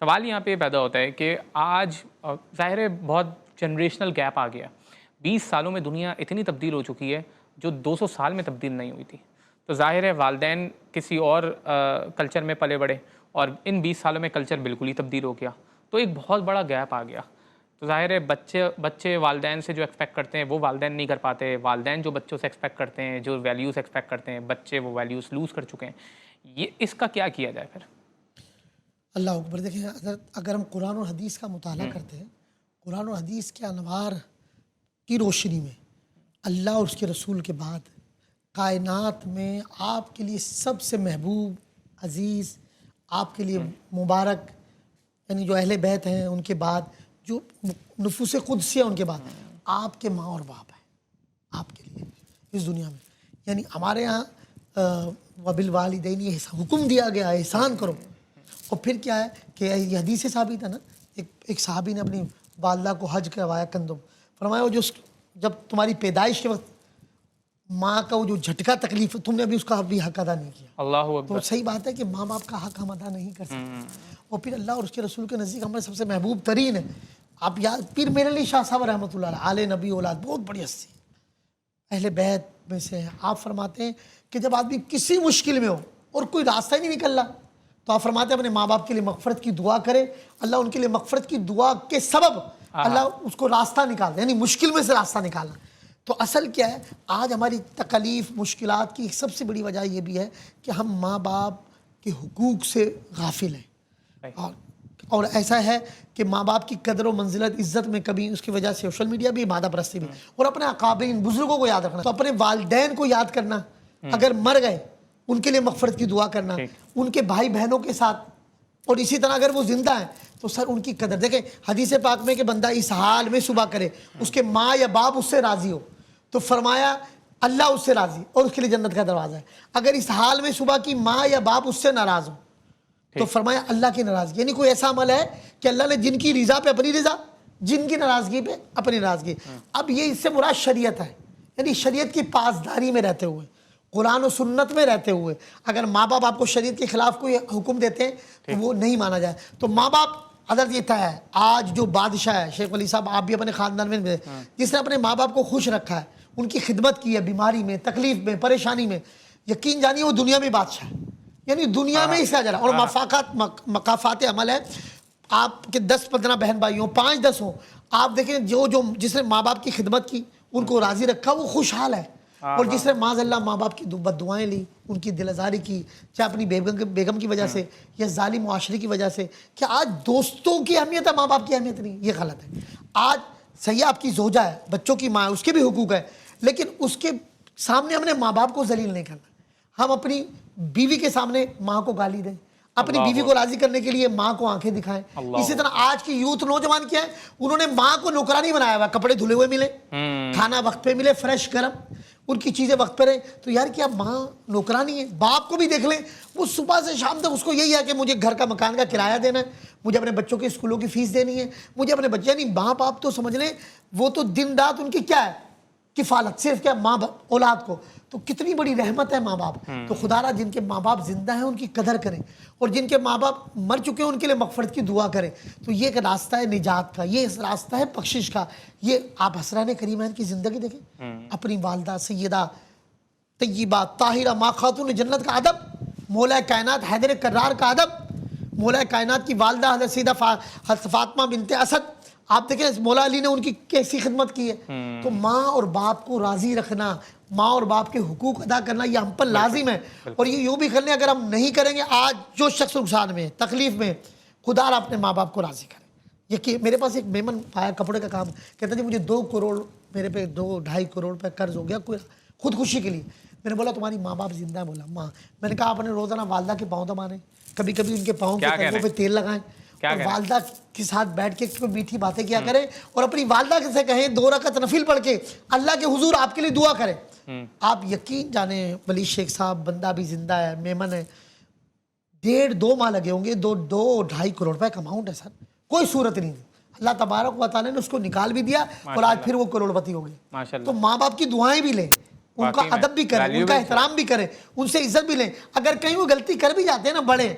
سوال یہاں پہ پیدا ہوتا ہے کہ آج ظاہر ہے بہت جنریشنل گیپ آ گیا. 20 سالوں میں دنیا اتنی تبدیل ہو چکی ہے جو 200 سال میں تبدیل نہیں ہوئی تھی. تو ظاہر ہے والدین کسی اور کلچر میں پلے بڑھے اور ان 20 سالوں میں کلچر بالکل ہی تبدیل ہو گیا. تو ایک بہت بڑا گیپ آ گیا. تو ظاہر ہے بچے والدین سے جو ایکسپیکٹ کرتے ہیں وہ والدین نہیں کر پاتے. والدین جو بچوں سے ایکسپیکٹ کرتے ہیں، جو ویلیوز ایکسپیکٹ کرتے ہیں، بچے وہ ویلیوز لوز کر چکے ہیں. یہ اس کا کیا کیا جائے پھر؟ اللہ اکبر. دیکھیں اگر ہم قرآن اور حدیث کا مطالعہ کرتے ہیں، قرآن اور حدیث کے انوار کی روشنی میں اللہ اور اس کے رسول کے بعد کائنات میں آپ کے لیے سب سے محبوب، عزیز، آپ کے لیے مبارک، یعنی جو اہل بیت ہیں ان کے بعد جو نفوس قدسی ہیں ان کے بعد آپ کے ماں اور باپ ہیں آپ کے لیے اس دنیا میں. یعنی ہمارے یہاں وَبِالْوَالِدَيْنِ یہ حکم دیا گیا ہے احسان کرو. اور پھر کیا ہے کہ یہ حدیث سے ثابت ہے نا، ایک صحابی نے اپنی والدہ کو حج کروایا کندم، فرمایا وہ جو جب تمہاری پیدائش کے وقت ماں کا وہ جو جھٹکا تکلیف تم نے ابھی اس کا بھی حق ادا نہیں کیا. اللہ تو اکبر. صحیح بات ہے کہ ماں باپ کا حق ہم ادا نہیں کر سکتے. اور پھر اللہ اور اس کے رسول کے نزدیک ہمارے سب سے محبوب ترین ہے. آپ یاد پیر میرے علی شاہ صاحب رحمۃ اللہ علیہ، آل نبی اولاد، بہت بڑی ہستی اہل بیت میں سے ہیں. آپ فرماتے ہیں کہ جب آدمی کسی مشکل میں ہو اور کوئی راستہ ہی نہیں نکل رہا تو آپ فرماتے ہیں اپنے ماں باپ کے لیے مغفرت کی دعا کرے. اللہ ان کے لیے مغفرت کی دعا کے سبب اللہ اس کو راستہ نکالتا، یعنی مشکل میں سے راستہ نکالنا. تو اصل کیا ہے، آج ہماری تکلیف مشکلات کی سب سے بڑی وجہ یہ بھی ہے کہ ہم ماں باپ کے حقوق سے غافل ہیں. اور ایسا ہے کہ ماں باپ کی قدر و منزلت عزت میں کبھی اس کی وجہ سے سوشل میڈیا بھی، مادہ پرستی بھی، اور اپنے اکابرین بزرگوں کو یاد رکھنا. تو اپنے والدین کو یاد کرنا، اگر مر گئے ان کے لیے مغفرت کی دعا کرنا، ان کے بھائی بہنوں کے ساتھ. اور اسی طرح اگر وہ زندہ ہیں تو سر ان کی قدر. دیکھیں حدیث پاک میں کہ بندہ اس حال میں صبح کرے اس کے ماں یا باپ اس سے راضی ہو تو فرمایا اللہ اس سے راضی اور اس کے لیے جنت کا دروازہ ہے. اگر اس حال میں صبح کی ماں یا باپ اس سے ناراض ہو تو فرمایا اللہ کی ناراضگی. یعنی کوئی ایسا عمل ہے کہ اللہ نے جن کی رضا پہ اپنی رضا، جن کی ناراضگی پہ اپنی ناراضگی. اب یہ اس سے مراد شریعت ہے، یعنی شریعت کی پاسداری میں رہتے ہوئے، قرآن و سنت میں رہتے ہوئے. اگر ماں باپ آپ کو شریعت کے خلاف کوئی حکم دیتے ہیں تو وہ نہیں مانا جائے. تو ماں باپ حضرت یہ تھا ہے آج جو بادشاہ ہے شیخ ولی صاحب، آپ بھی اپنے خاندان میں جس نے اپنے ماں باپ کو خوش رکھا ہے، ان کی خدمت کی ہے بیماری میں، تکلیف میں، پریشانی میں، یقین جانیے وہ دنیا میں بادشاہ ہے. یعنی دنیا میں اس کا جرا. اور مقافات عمل ہے. آپ کے 10-15 بہن بھائی ہوں، 5-10 ہوں، آپ دیکھیں جو جس نے ماں باپ کی خدمت کی، ان کو راضی رکھا، وہ خوشحال ہے. اور جس نے معاذ اللہ ماں باپ کی بد دعائیں لی، ان کی دل آزاری کی، چاہے اپنی بیگم کی وجہ سے یا ظالم معاشرے کی وجہ سے، کہ آج دوستوں کی اہمیت ہے، ماں باپ کی اہمیت نہیں. یہ غلط ہے. آج صحیح آپ کی زوجہ ہے، بچوں کی ماں ہے، اس کے بھی حقوق ہے، لیکن اس کے سامنے ہم نے ماں باپ کو ذلیل نہیں کرنا. ہم اپنی بیوی کے سامنے ماں کو گالی دیں، اپنی بیوی کو راضی کرنے کے لیے ماں کو آنکھیں دکھائیں. اسی طرح آج کی یوتھ نوجوان کیا ہے، انہوں نے ماں کو نوکرانی بنایا ہوا، کپڑے دھلے ہوئے ملے، کھانا وقت پہ ملے، فریش گرم، ان کی چیزیں وقت پہ رہیں. تو یار کیا ماں نوکرانی ہے؟ باپ کو بھی دیکھ لیں، وہ صبح سے شام تک اس کو یہی ہے کہ مجھے گھر کا مکان کا کرایہ دینا ہے، مجھے اپنے بچوں کے اسکولوں کی فیس دینی ہے، مجھے اپنے بچے. یعنی ماں باپ تو سمجھ لیں وہ تو دن رات ان کی کیا ہے کفالت، صرف کیا ماں باپ اولاد کو. تو کتنی بڑی رحمت ہے ماں باپ. تو خدا را جن کے ماں باپ زندہ ہیں ان کی قدر کریں، اور جن کے ماں باپ مر چکے ہیں ان کے لیے مغفرت کی دعا کریں. تو یہ ایک راستہ ہے نجات کا، یہ راستہ ہے بخشش کا. یہ آپ حسران کریمین کی زندگی دیکھیں، اپنی والدہ سیدہ طیبہ طاہرہ ماں خاتون جنت کا ادب، مولا کائنات حیدر کرار کا ادب، مولا کائنات کی والدہ حضرت سیدہ فاطمہ بنت اسد. آپ دیکھیں مولا علی نے ان کی کیسی خدمت کی ہے. تو ماں اور باپ کو راضی رکھنا، ماں اور باپ کے حقوق ادا کرنا، یہ ہم پر لازم ہے. اور یہ یوں بھی کرنے اگر ہم نہیں کریں گے، آج جو شخص نقصان میں تکلیف میں، خدا را اپنے ماں باپ کو راضی کرے. یہ میرے پاس ایک میمن آیا کپڑے کا کام، کہتا جی مجھے 2 کروڑ میرے پہ 2-2.5 کروڑ روپے قرض ہو گیا کوئی خودکشی کے لیے. میں نے بولا تمہاری ماں باپ زندہ ہے؟ بولا ماں. میں نے کہا آپ نے روزانہ والدہ کے پاؤں دبانے، کبھی کبھی ان کے پاؤں کے قدموں پہ تیل لگائیں، اور والدہ کے ساتھ بیٹھ کے میٹھی باتیں کیا کریں، اور اپنی والدہ سے کہیں 2 رکعت نفل پڑھ کے اللہ کے حضور آپ کے لیے دعا کریں. آپ یقین جانیں ولی شیخ صاحب بندہ بھی زندہ ہے، میمن ہے، 1.5-2 ماہ لگے ہوں گے، 2-2.5 کروڑ روپے کا اماؤنٹ ہے سر. کوئی صورت نہیں. اللہ تبارک و تعالیٰ نے اس کو نکال بھی دیا اور آج پھر وہ کروڑ پتی ہو گئے. تو ماں باپ کی دعائیں بھی لیں، ان کا ادب بھی کریں، ان کا احترام بھی کریں، ان سے عزت بھی لیں. اگر کہیں وہ غلطی کر بھی جاتے ہیں نا بڑے،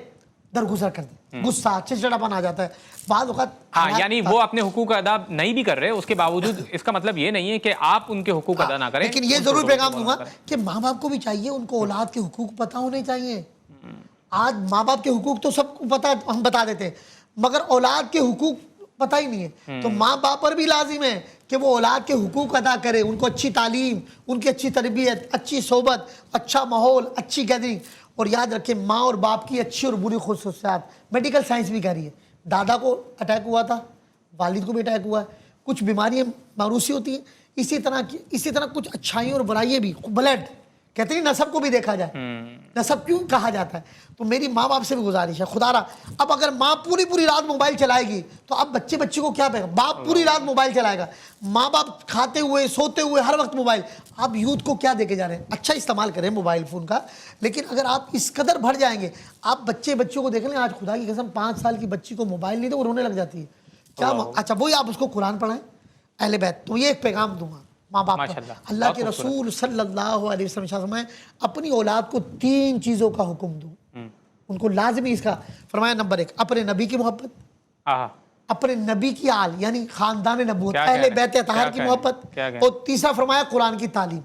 درگزر کر دیں. غصہ چڑچڑاپن آ جاتا ہے بعض اوقات. ہاں یعنی وہ اپنے حقوق ادا نہیں بھی کر رہے, اس کے باوجود اس کا مطلب یہ نہیں ہے کہ آپ ان کے حقوق ادا نہ کریں. لیکن یہ ضرور پیغام دوں گا کہ ماں باپ کو بھی چاہیے ان کو اولاد کے حقوق پتہ ہونے چاہیے. آج ماں باپ کے حقوق تو سب کو پتہ, ہم بتا دیتے ہیں, مگر اولاد کے حقوق پتہ ہی نہیں ہے. تو ماں باپ پر بھی لازم ہے کہ وہ اولاد کے حقوق ادا کرے, ان کو اچھی تعلیم, ان کی اچھی تربیت, اچھی صحبت, اچھا ماحول, اچھی گیدرنگ. اور یاد رکھیں ماں اور باپ کی اچھی اور بری خصوصیات میڈیکل سائنس بھی کہہ رہی ہے. دادا کو اٹیک ہوا تھا, والد کو بھی اٹیک ہوا ہے, کچھ بیماریاں موروثی ہوتی ہیں, اسی طرح کچھ اچھائیاں اور برائیاں بھی. بلڈ کہتے ہیں نسب کو بھی دیکھا جائے, نسب کیوں کہا جاتا ہے. تو میری ماں باپ سے بھی گزارش ہے, خدا را اب اگر ماں پوری رات موبائل چلائے گی تو اب بچے کو کیا پائے گا. باپ پوری رات موبائل چلائے گا, ماں باپ کھاتے ہوئے سوتے ہوئے ہر وقت موبائل. آپ یوتھ کو کیا دے کے جا رہے ہیں؟ اچھا استعمال کریں موبائل فون کا, لیکن اگر آپ اس قدر بڑھ جائیں گے, آپ بچوں کو دیکھ لیں. آج خدا کی قسم 5 سال کی بچی کو موبائل نہیں دے وہ رونے لگ جاتی ہے. کیا اچھا وہی آپ اس کو قرآن پڑھائیں اہل بیت. تو یہ ایک پیغام دوں گا ماں باپ کا. اللہ کے رسول صلی اللہ علیہ وسلم فرمائے اپنی اولاد کو 3 چیزوں کا حکم دو, ان کو لازمی اس کا فرمایا. نمبر 1 اپنے نبی کی محبت, اپنے نبی کی آل یعنی خاندان نبوت اہل بیت اطہار کی محبت, اور تیسرا فرمایا قرآن کی تعلیم.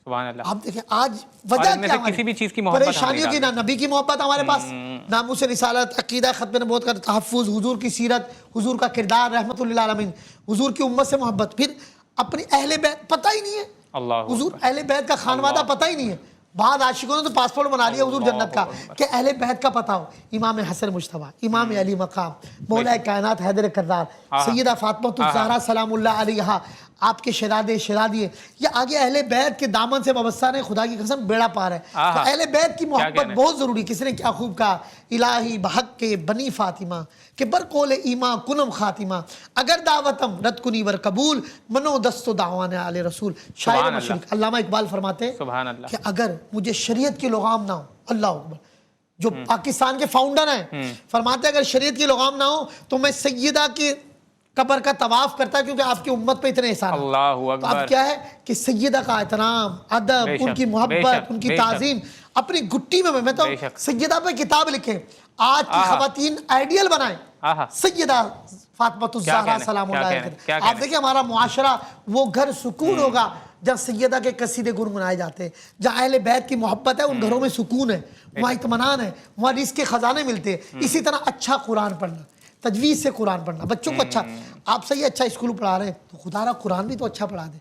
آپ دیکھیں آج وجہ کیا کسی بھی چیز کی محبت پریشانیوں کی, نہ نبی کی محبت ہمارے پاس, ناموس رسالت, عقیدہ ختم نبوت کا تحفظ, حضور کی سیرت, حضور کا کردار رحمت للعالمین, حضور کی امت سے محبت. پھر اپنی اہل بیت پتہ ہی نہیں ہے, حضور اہل بیت کا خانوادہ پتہ ہی نہیں ہے. بعض عاشقوں نے تو پاسپورٹ بنا لیا حضور جنت کا کہ اہل بیت کا پتہ ہو. امام حسن مجتبیٰ, امام علی مقام, مولا کائنات حیدر کرار, سیدہ فاطمہ الزہرا سلام اللہ علیہا, آپ کے شہزادی ہیں. یہ آگے اہل بیت کے دامن سے وابستہ نے خدا کی قسم بیڑا پار ہے. تو اہل بیت کی محبت بہت ضروری. کسی نے کیا خوب کہا, الہی بحق کے بنی فاطمہ کہ برقول ایماں کنم خاتمہ, اگر دعوتم رد کنی ور قبول منو دست و دعوان آل رسول. شاعر مشرق علامہ اقبال فرماتے ہیں کہ اگر مجھے شریعت کی لغام نہ ہو, اللہ اکبر, جو پاکستان کے فاؤنڈر ہیں فرماتے ہیں اگر شریعت کی لغام نہ ہو تو میں سیدہ کی قبر کا طواف کرتا ہے, کیونکہ آپ کی امت پہ اتنے احسان. تو اب کیا ہے کہ سیدہ کا احترام, ادب, ان کی محبت, ان کی تعظیم اپنی گٹی میں تو سیدہ پہ کتاب لکھیں. آج کی خواتین آئیڈیل بنائیں سیدہ فاطمہ الزہرا سلام اللہ علیہا. آپ دیکھیں ہمارا معاشرہ وہ گھر سکون ہوگا جہاں سیدہ کے قصیدے گنگنائے جاتے ہیں, جہاں اہل بیت کی محبت ہے, ان گھروں میں سکون ہے, وہاں اطمینان ہے, وہاں رزق کے خزانے ملتے ہیں. اسی طرح اچھا قرآن پڑھنا, تجوید سے قرآن پڑھنا, بچوں کو اچھا, آپ صحیح اچھا اسکول پڑھا رہے ہیں تو خدا را قرآن بھی تو اچھا پڑھا دیں.